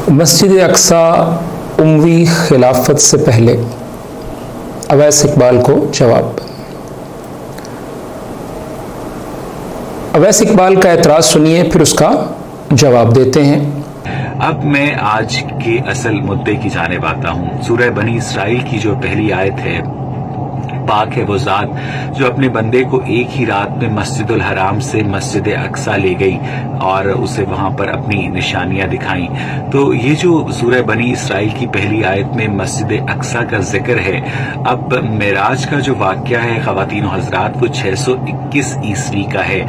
مسجد اقصی اموی خلافت سے پہلے اویس اقبال کو جواب۔ اویس اقبال کا اعتراض سنیے، پھر اس کا جواب دیتے ہیں۔ اب میں آج کے اصل مدعے کی جانب آتا ہوں۔ سورہ بنی اسرائیل کی جو پہلی آیت ہے، پاک ہے وہ ذات جو اپنے بندے کو ایک ہی رات میں مسجد الحرام سے مسجد اقصی لے گئی اور اسے وہاں پر اپنی نشانیاں دکھائیں۔ تو یہ جو سورہ بنی اسرائیل کی پہلی آیت میں مسجد اقصی کا ذکر ہے، اب معراج کا جو واقعہ ہے خواتین و حضرات وہ 621 عیسوی کا ہے،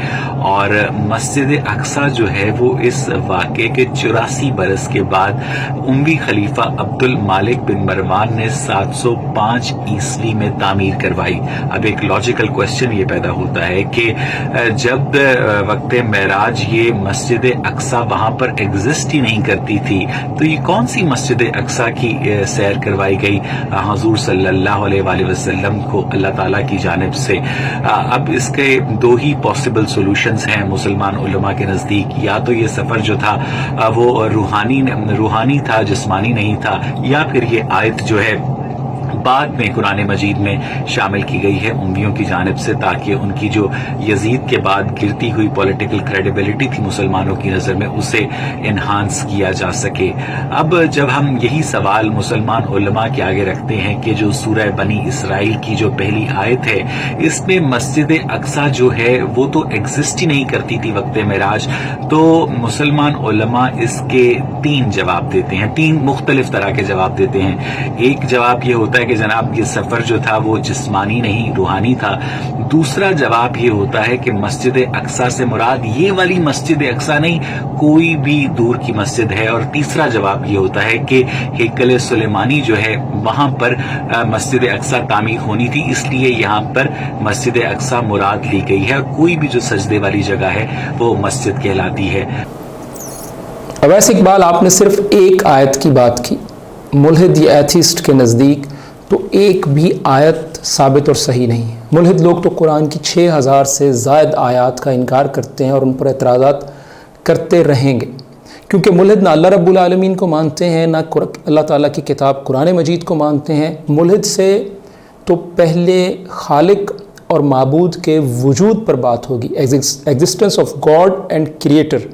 اور مسجد اقصی جو ہے وہ اس واقعے کے 84 برس کے بعد اموی خلیفہ عبد المالک بن مروان نے 705 عیسوی میں تعمیر کروائی۔ اب ایک لاجیکل کوشچن یہ پیدا ہوتا ہے کہ جب وقت معراج یہ مسجد اقصی وہاں پر ایگزسٹ ہی نہیں کرتی تھی، تو یہ کون سی مسجد اقصی کی سیر کروائی گئی حضور صلی اللہ علیہ وآلہ وسلم کو اللہ تعالیٰ کی جانب سے؟ اب اس کے دو ہی پاسبل سولوشنز ہیں مسلمان علماء کے نزدیک، یا تو یہ سفر جو تھا وہ روحانی تھا، جسمانی نہیں تھا، یا پھر یہ آیت جو ہے بعد میں قرآن مجید میں شامل کی گئی ہے امیوں کی جانب سے، تاکہ ان کی جو یزید کے بعد گرتی ہوئی پولیٹیکل کریڈیبلٹی تھی مسلمانوں کی نظر میں، اسے انہانس کیا جا سکے۔ اب جب ہم یہی سوال مسلمان علماء کے آگے رکھتے ہیں کہ جو سورہ بنی اسرائیل کی جو پہلی آیت ہے اس میں مسجد اقصی جو ہے وہ تو ایگزسٹ ہی نہیں کرتی تھی وقت معراج، تو مسلمان علماء اس کے تین جواب دیتے ہیں، تین مختلف طرح کے جواب دیتے ہیں۔ ایک جواب یہ ہوتا ہے کہ جناب یہ سفر جو تھا وہ جسمانی نہیں روحانی تھا۔ دوسرا جواب یہ ہوتا ہے کہ مسجد اقصی سے مراد یہ والی مسجد اقصی نہیں، کوئی بھی دور کی مسجد ہے۔ اور تیسرا جواب یہ ہوتا ہے کہ ہیکل سلیمانی جو ہے وہاں پر مسجد اقصی تعمیر ہونی تھی، اس لیے یہاں پر مسجد اقصی مراد لی گئی ہے، کوئی بھی جو سجدے والی جگہ ہے وہ مسجد کہلاتی ہے۔ اویس اقبال، آپ نے صرف ایک آیت کی بات کی۔ ملحد یا ایتھیسٹ کے نزدیک تو ایک بھی آیت ثابت اور صحیح نہیں ہے۔ ملحد لوگ تو قرآن کی 6000 سے زائد آیات کا انکار کرتے ہیں اور ان پر اعتراضات کرتے رہیں گے، کیونکہ ملحد نہ اللہ رب العالمین کو مانتے ہیں، نہ اللہ تعالیٰ کی کتاب قرآن مجید کو مانتے ہیں۔ ملحد سے تو پہلے خالق اور معبود کے وجود پر بات ہوگی، existence of God and creator,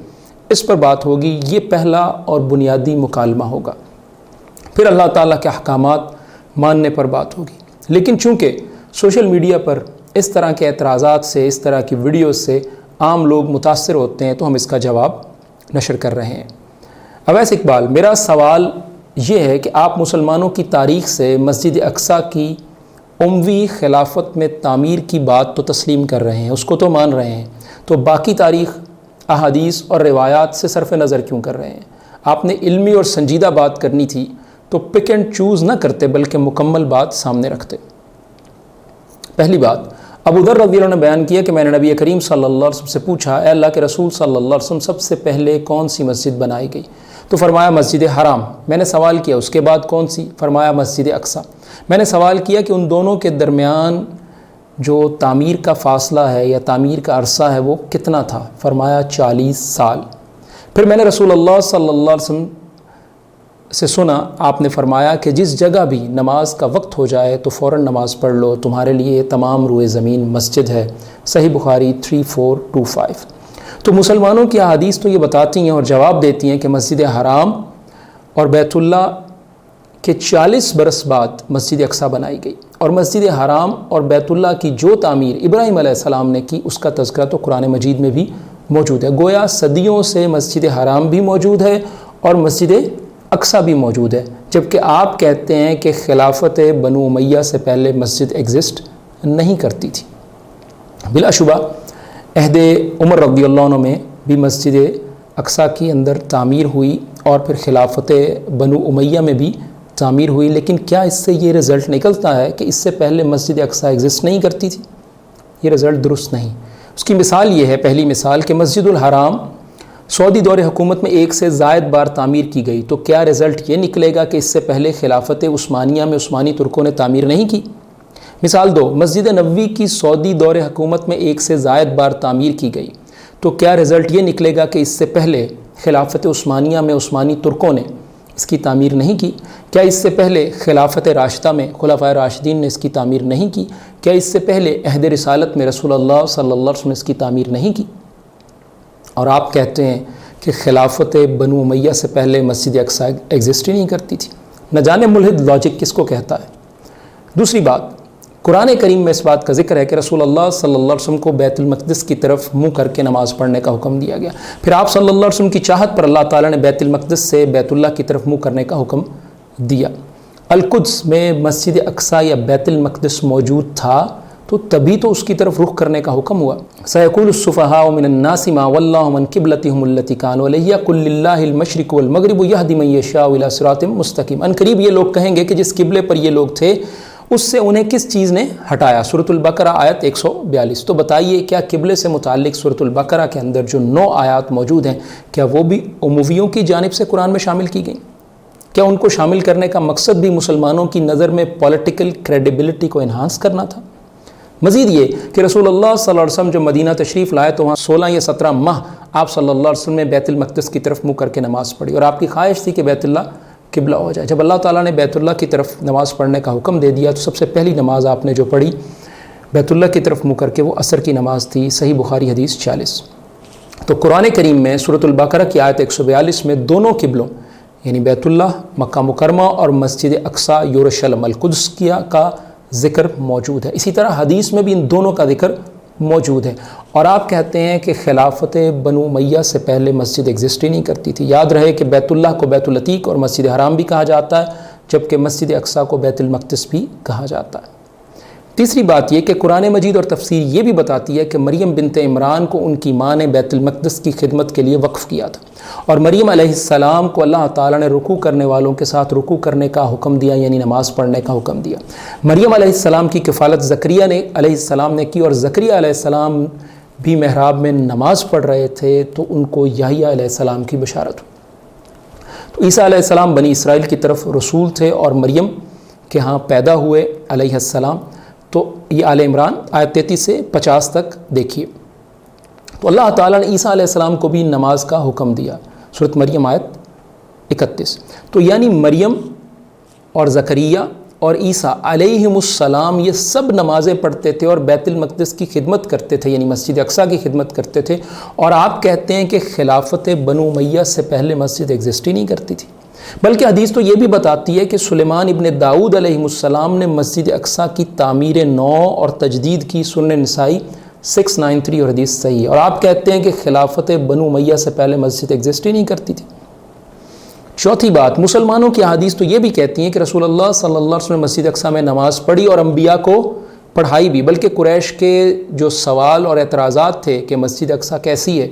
اس پر بات ہوگی، یہ پہلا اور بنیادی مکالمہ ہوگا، پھر اللہ تعالیٰ کے احکامات ماننے پر بات ہوگی۔ لیکن چونکہ سوشل میڈیا پر اس طرح کے اعتراضات سے، اس طرح کی ویڈیوز سے عام لوگ متاثر ہوتے ہیں، تو ہم اس کا جواب نشر کر رہے ہیں۔ اویس اقبال، میرا سوال یہ ہے کہ آپ مسلمانوں کی تاریخ سے مسجد اقصی کی اموی خلافت میں تعمیر کی بات تو تسلیم کر رہے ہیں، اس کو تو مان رہے ہیں، تو باقی تاریخ، احادیث اور روایات سے صرف نظر کیوں کر رہے ہیں؟ آپ نے علمی اور سنجیدہ بات کرنی تھی تو پک اینڈ چوز نہ کرتے، بلکہ مکمل بات سامنے رکھتے۔ پہلی بات، ابو ذر رضی اللہ عنہ نے بیان کیا کہ میں نے نبی کریم صلی اللہ علیہ وسلم سے پوچھا، اے اللہ کے رسول صلی اللہ علیہ وسلم، سب سے پہلے کون سی مسجد بنائی گئی؟ تو فرمایا مسجد حرام۔ میں نے سوال کیا اس کے بعد کون سی؟ فرمایا مسجد اقصی۔ میں نے سوال کیا کہ ان دونوں کے درمیان جو تعمیر کا فاصلہ ہے یا تعمیر کا عرصہ ہے وہ کتنا تھا؟ فرمایا 40 سال۔ پھر میں نے رسول اللہ صلی اللہ علیہ وسلم سے سنا، آپ نے فرمایا کہ جس جگہ بھی نماز کا وقت ہو جائے تو فوراً نماز پڑھ لو، تمہارے لیے تمام روئے زمین مسجد ہے۔ صحیح بخاری 3425۔ تو مسلمانوں کی احادیث تو یہ بتاتی ہیں اور جواب دیتی ہیں کہ مسجد حرام اور بیت اللہ کے 40 برس بعد مسجد اقصی بنائی گئی، اور مسجد حرام اور بیت اللہ کی جو تعمیر ابراہیم علیہ السلام نے کی اس کا تذکرہ تو قرآن مجید میں بھی موجود ہے۔ گویا صدیوں سے مسجد حرام بھی موجود ہے اور مسجد اقصی بھی موجود ہے، جبکہ آپ کہتے ہیں کہ خلافت بنو امیہ سے پہلے مسجد ایگزسٹ نہیں کرتی تھی۔ بلا شبہ عہد عمر رضی اللہ عنہ میں بھی مسجد اقصی کی اندر تعمیر ہوئی اور پھر خلافت بنو امیہ میں بھی تعمیر ہوئی، لیکن کیا اس سے یہ رزلٹ نکلتا ہے کہ اس سے پہلے مسجد اقصی ایگزسٹ نہیں کرتی تھی؟ یہ رزلٹ درست نہیں۔ اس کی مثال یہ ہے، پہلی مثال، کہ مسجد الحرام سعودی دور حکومت میں 1 سے زائد بار تعمیر کی گئی، تو کیا رزلٹ یہ نکلے گا کہ اس سے پہلے خلافت عثمانیہ میں عثمانی ترکوں نے تعمیر نہیں کی؟ مثال 2، مسجد نبوی کی سعودی دور حکومت میں 1 سے زائد بار تعمیر کی گئی، تو کیا رزلٹ یہ نکلے گا کہ اس سے پہلے خلافت عثمانیہ میں عثمانی ترکوں نے اس کی تعمیر نہیں کی؟ کیا اس سے پہلے خلافت راشدہ میں خلفائے راشدین نے اس کی تعمیر نہیں کی؟ کیا اس سے پہلے عہد رسالت میں رسول اللہ صلی اللہ علیہ وسلم نے اس کی تعمیر نہیں کی؟ اور آپ کہتے ہیں کہ خلافت بنو امیہ سے پہلے مسجد اقصی ایگزسٹ ہی نہیں کرتی تھی۔ نہ جانے ملحد لاجک کس کو کہتا ہے۔ دوسری بات، قرآن کریم میں اس بات کا ذکر ہے کہ رسول اللہ صلی اللہ علیہ وسلم کو بیت المقدس کی طرف منہ کر کے نماز پڑھنے کا حکم دیا گیا۔ پھر آپ صلی اللہ علیہ وسلم کی چاہت پر اللہ تعالیٰ نے بیت المقدس سے بیت اللہ کی طرف منہ کرنے کا حکم دیا۔ القدس میں مسجد اقصی یا بیت المقدس موجود تھا تو تبھی تو اس کی طرف رخ کرنے کا حکم ہوا۔ سَيَقُولُ السُّفَهَاءُ مِنَ النَّاسِ مَا وَلَّاهُمْ عَنْ قِبْلَتِهِمُ الَّتِي كَانُوا عَلَيْهَا قُلْ لِلَّهِ الْمَشْرِقُ وَالْمَغْرِبُ يَهْدِي مَن يَشَاءُ إِلَىٰ صِرَاطٍ مُسْتَقِيمٍ۔ ان قریب یہ لوگ کہیں گے کہ جس قبلے پر یہ لوگ تھے اس سے انہیں کس چیز نے ہٹایا؟ سورۃ البقرہ آیت 142۔ تو بتائیے کیا قبلے سے متعلق سورۃ البقرہ کے اندر جو 9 آیات موجود ہیں کیا وہ بھی امویوں کی جانب سے قرآن میں شامل کی گئیں؟ کیا ان کو شامل کرنے کا مقصد بھی مسلمانوں کی نظر میں پولیٹیکل کریڈیبلٹی کو انہانس کرنا تھا؟ مزید یہ کہ رسول اللہ صلی اللہ علیہ وسلم جو مدینہ تشریف لائے تو وہاں 16 یا 17 ماہ آپ صلی اللہ علیہ وسلم نے بیت المقدس کی طرف منہ کر کے نماز پڑھی، اور آپ کی خواہش تھی کہ بیت اللہ قبلہ ہو جائے۔ جب اللہ تعالیٰ نے بیت اللہ کی طرف نماز پڑھنے کا حکم دے دیا تو سب سے پہلی نماز آپ نے جو پڑھی بیت اللہ کی طرف منہ کر کے وہ عصر کی نماز تھی۔ صحیح بخاری حدیث 40۔ تو قرآن کریم میں سورۃ البقرہ کی آیت 142 میں دونوں قبلوں یعنی بیت اللہ مکہ مکرمہ اور مسجد اقصی یروشلم القدس کا ذکر موجود ہے۔ اسی طرح حدیث میں بھی ان دونوں کا ذکر موجود ہے، اور آپ کہتے ہیں کہ خلافت بنو امیہ سے پہلے مسجد ایگزسٹ ہی نہیں کرتی تھی۔ یاد رہے کہ بیت اللہ کو بیت العتیق اور مسجد حرام بھی کہا جاتا ہے، جبکہ مسجد اقصی کو بیت المقدس بھی کہا جاتا ہے۔ تیسری بات یہ کہ قرآن مجید اور تفسیر یہ بھی بتاتی ہے کہ مریم بنت عمران کو ان کی ماں نے بیت المقدس کی خدمت کے لیے وقف کیا تھا، اور مریم علیہ السلام کو اللہ تعالیٰ نے رکوع کرنے والوں کے ساتھ رکوع کرنے کا حکم دیا، یعنی نماز پڑھنے کا حکم دیا۔ مریم علیہ السلام کی کفالت زکریا علیہ السلام نے کی، اور زکریا علیہ السلام بھی محراب میں نماز پڑھ رہے تھے تو ان کو یحییٰ علیہ السلام کی بشارت ہوئی۔ تو عیسیٰ علیہ السلام بنی اسرائیل کی طرف رسول تھے اور مریم کے ہاں پیدا ہوئے علیہ السلام۔ تو یہ آل عمران آیت 33 سے 50 تک دیکھیے۔ تو اللہ تعالیٰ نے عیسیٰ علیہ السلام کو بھی نماز کا حکم دیا، سورۃ مریم آیت 31۔ تو یعنی مریم اور زکریا اور عیسیٰ علیہم السلام یہ سب نمازیں پڑھتے تھے اور بیت المقدس کی خدمت کرتے تھے، یعنی مسجد اقصی کی خدمت کرتے تھے، اور آپ کہتے ہیں کہ خلافت بنو امیہ سے پہلے مسجد ایگزسٹ ہی نہیں کرتی تھی۔ بلکہ حدیث تو یہ بھی بتاتی ہے کہ سلیمان ابن داؤد علیہ السلام نے مسجد اقصی کی تعمیر نو اور تجدید کی، سنن نسائی 693 اور حدیث صحیح ہے، اور آپ کہتے ہیں کہ خلافت بنو امیہ سے پہلے مسجد ایگزسٹ ہی نہیں کرتی تھی۔ چوتھی بات، مسلمانوں کی احادیث تو یہ بھی کہتی ہیں کہ رسول اللہ صلی اللہ علیہ وسلم نے مسجد اقصی میں نماز پڑھی اور انبیاء کو پڑھائی بھی، بلکہ قریش کے جو سوال اور اعتراضات تھے کہ مسجد اقصی کیسی ہے،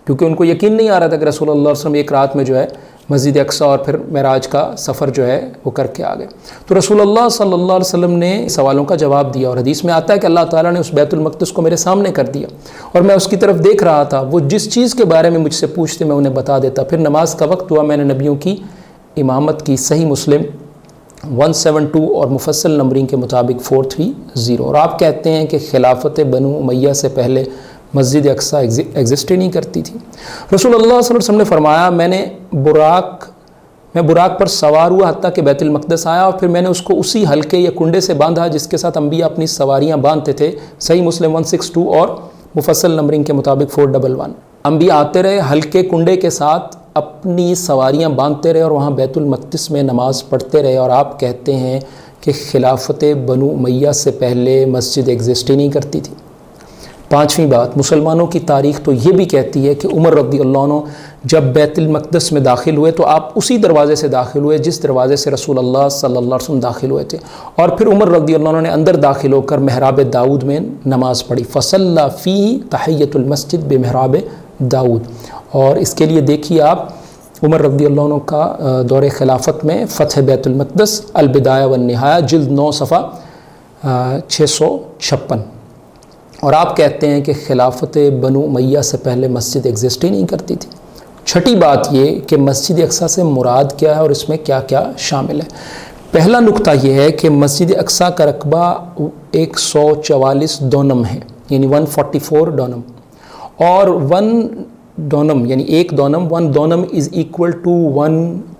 کیونکہ ان کو یقین نہیں آ رہا تھا کہ رسول اللہ علیہ وسلم ایک رات میں جو ہے مسجد اقصی اور پھر معراج کا سفر جو ہے وہ کر کے آ گئے، تو رسول اللہ صلی اللہ علیہ وسلم نے سوالوں کا جواب دیا، اور حدیث میں آتا ہے کہ اللہ تعالیٰ نے اس بیت المقدس کو میرے سامنے کر دیا اور میں اس کی طرف دیکھ رہا تھا، وہ جس چیز کے بارے میں مجھ سے پوچھتے میں انہیں بتا دیتا۔ پھر نماز کا وقت ہوا، میں نے نبیوں کی امامت کی، صحیح مسلم 172 اور مفصل نمبرنگ کے مطابق 430۔ اور آپ کہتے ہیں کہ خلافت بنو امیہ سے پہلے مسجد اقصی ایگزسٹ ہی نہیں کرتی تھی۔ رسول اللہ صلی اللہ علیہ وسلم نے فرمایا، میں براق پر سوار ہوا حتیٰ کہ بیت المقدس آیا، اور پھر میں نے اس کو اسی حلقے یا کنڈے سے باندھا جس کے ساتھ انبیاء اپنی سواریاں باندھتے تھے، صحیح مسلم 162 اور مفصل نمبرنگ کے مطابق 411۔ انبیاء آتے رہے، حلقے کنڈے کے ساتھ اپنی سواریاں باندھتے رہے اور وہاں بیت المقدس میں نماز پڑھتے رہے، اور آپ کہتے ہیں کہ خلافت بنو امیہ سے پہلے مسجد ایگزسٹ ہی نہیں کرتی تھی۔ پانچویں بات، مسلمانوں کی تاریخ تو یہ بھی کہتی ہے کہ عمر رضی اللہ عنہ جب بیت المقدس میں داخل ہوئے تو آپ اسی دروازے سے داخل ہوئے جس دروازے سے رسول اللہ صلی اللہ علیہ وسلم داخل ہوئے تھے، اور پھر عمر رضی اللہ عنہ نے اندر داخل ہو کر محراب داؤد میں نماز پڑھی، فصلی فیہ تحیۃ المسجد بمحراب داؤد۔ اور اس کے لیے دیکھیے آپ عمر رضی اللہ عنہ کا دور خلافت میں فتح بیت المقدس، البدایہ والنہایہ، جلد 9 صفحہ 656۔ اور آپ کہتے ہیں کہ خلافت بنو امیہ سے پہلے مسجد ایگزسٹ ہی نہیں کرتی تھی۔ چھٹی بات یہ کہ مسجد اقصی سے مراد کیا ہے اور اس میں کیا کیا شامل ہے۔ پہلا نقطہ یہ ہے کہ مسجد اقصی کا رقبہ 144 دونم ہے، یعنی 144 دونم، اور 1 دونم یعنی 1 دونم 1 دونم is equal to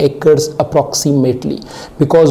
acres approximately, because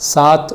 7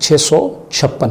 656।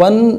1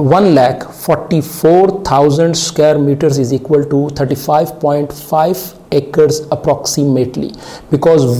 1,44,000 square meters is equal to 35.5 acres approximately, because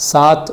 7